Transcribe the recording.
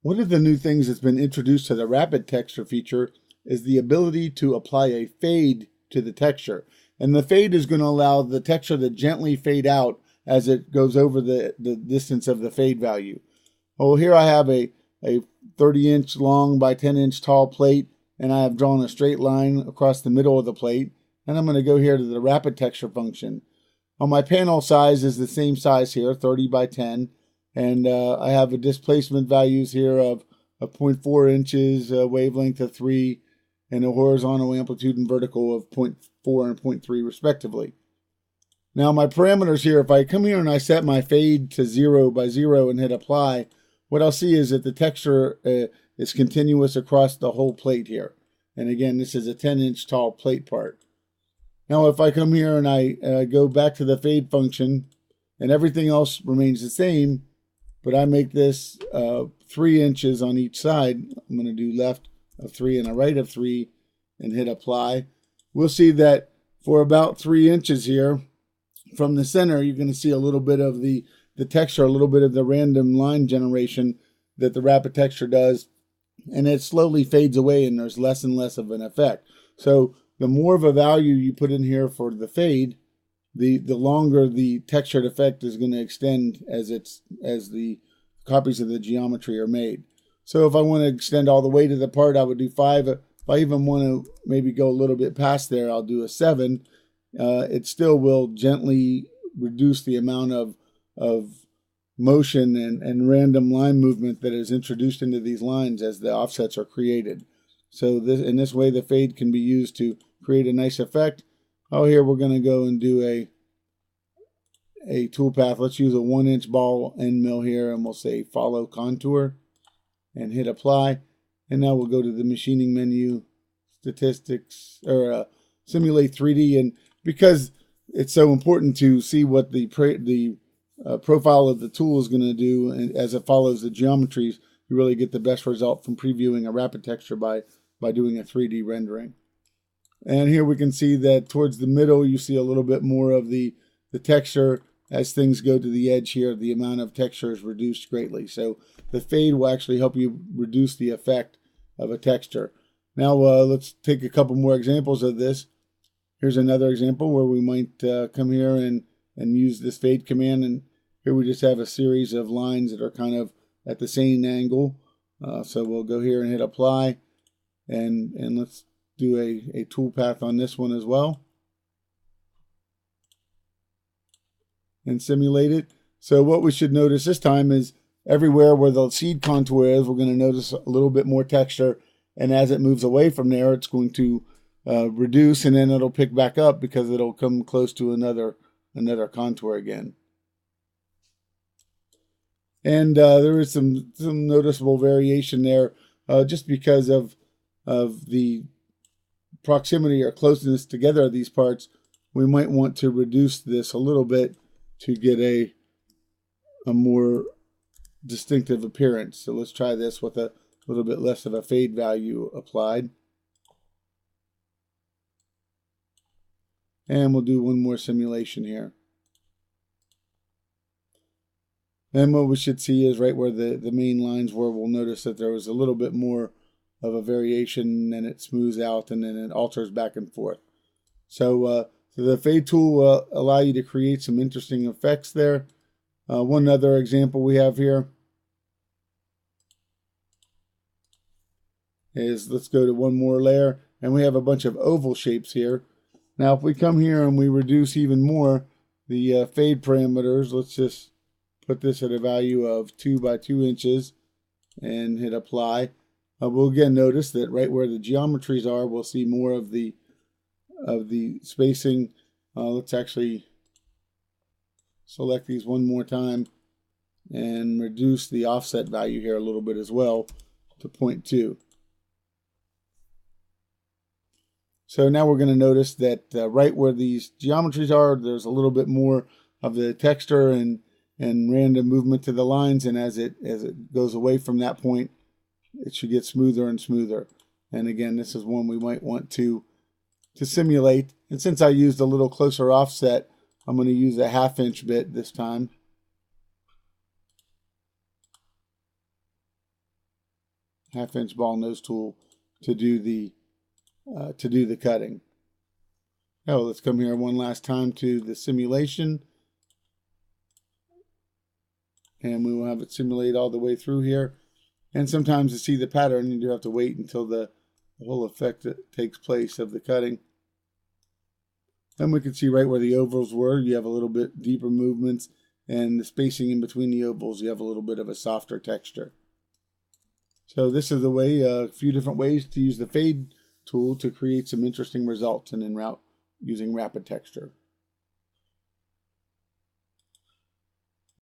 One of the new things that's been introduced to the Rapid Texture feature is the ability to apply a fade to the texture. And the fade is going to allow the texture to gently fade out as it goes over the distance of the fade value. Well, here I have a 30-inch long by 10-inch tall plate, and I have drawn a straight line across the middle of the plate. And I'm going to go here to the Rapid Texture function. Well, my panel size is the same size here, 30 by 10. And I have a displacement values here of 0.4 inches, wavelength of 3, and a horizontal amplitude and vertical of 0.4 and 0.3 respectively. Now my parameters here, if I come here and I set my fade to 0 by 0 and hit apply, what I'll see is that the texture is continuous across the whole plate here. And again, this is a 10-inch tall plate part. Now if I come here and I go back to the fade function and everything else remains the same, but I make this 3 inches on each side. I'm going to do left of 3 and a right of 3 and hit apply. We'll see that for about 3 inches here from the center, you're going to see a little bit of the texture, a little bit of the random line generation that the Rapid Texture does. And it slowly fades away and there's less and less of an effect. So the more of a value you put in here for the fade, the longer the textured effect is going to extend as the copies of the geometry are made. So if I want to extend all the way to the part, I would do 5. If I even want to maybe go a little bit past there, I'll do a 7. It still will gently reduce the amount of motion and random line movement that is introduced into these lines as the offsets are created. So in this way, the fade can be used to create a nice effect. Oh, here we're going to go and do a toolpath. Let's use a 1-inch ball end mill here, and we'll say follow contour and hit apply. And now we'll go to the machining menu, statistics, or simulate 3D. And because it's so important to see what the profile of the tool is going to do, and as it follows the geometries, you really get the best result from previewing a Rapid Texture by doing a 3D rendering. And here we can see that towards the middle, you see a little bit more of the texture. As things go to the edge here, the amount of texture is reduced greatly. So the fade will actually help you reduce the effect of a texture. Now let's take a couple more examples of this. Here's another example where we might come here and use this fade command. And here we just have a series of lines that are kind of at the same angle. So we'll go here and hit apply. And let's do a toolpath on this one as well. And simulate it. So what we should notice this time is everywhere where the seed contour is, we're going to notice a little bit more texture. And as it moves away from there, it's going to reduce, and then it'll pick back up because it'll come close to another contour again. And there is some noticeable variation there just because of the proximity or closeness together of these parts. We might want to reduce this a little bit to get a more distinctive appearance. So let's try this with a little bit less of a fade value applied. And we'll do one more simulation here. And what we should see is right where the main lines were, we'll notice that there was a little bit more of a variation, and it smooths out and then it alters back and forth. So the fade tool will allow you to create some interesting effects there. One other example we have here is, let's go to one more layer, and we have a bunch of oval shapes here. Now if we come here and we reduce even more the fade parameters, let's just put this at a value of 2 by 2 inches and hit apply. We'll again notice that right where the geometries are, we'll see more of the spacing. Let's actually select these one more time and reduce the offset value here a little bit as well to 0.2. So now we're going to notice that right where these geometries are, there's a little bit more of the texture and random movement to the lines, and as it goes away from that point, it should get smoother and smoother. And again, this is one we might want to simulate. And since I used a little closer offset, I'm going to use a 1/2 inch bit this time. 1/2" ball nose tool to do the cutting. Oh, let's come here one last time to the simulation, and we will have it simulate all the way through here. And sometimes to see the pattern, you do have to wait until the whole effect takes place of the cutting. Then we can see right where the ovals were, you have a little bit deeper movements, and the spacing in between the ovals, you have a little bit of a softer texture. So this is the way, a few different ways to use the fade tool to create some interesting results and in route using rapid texture.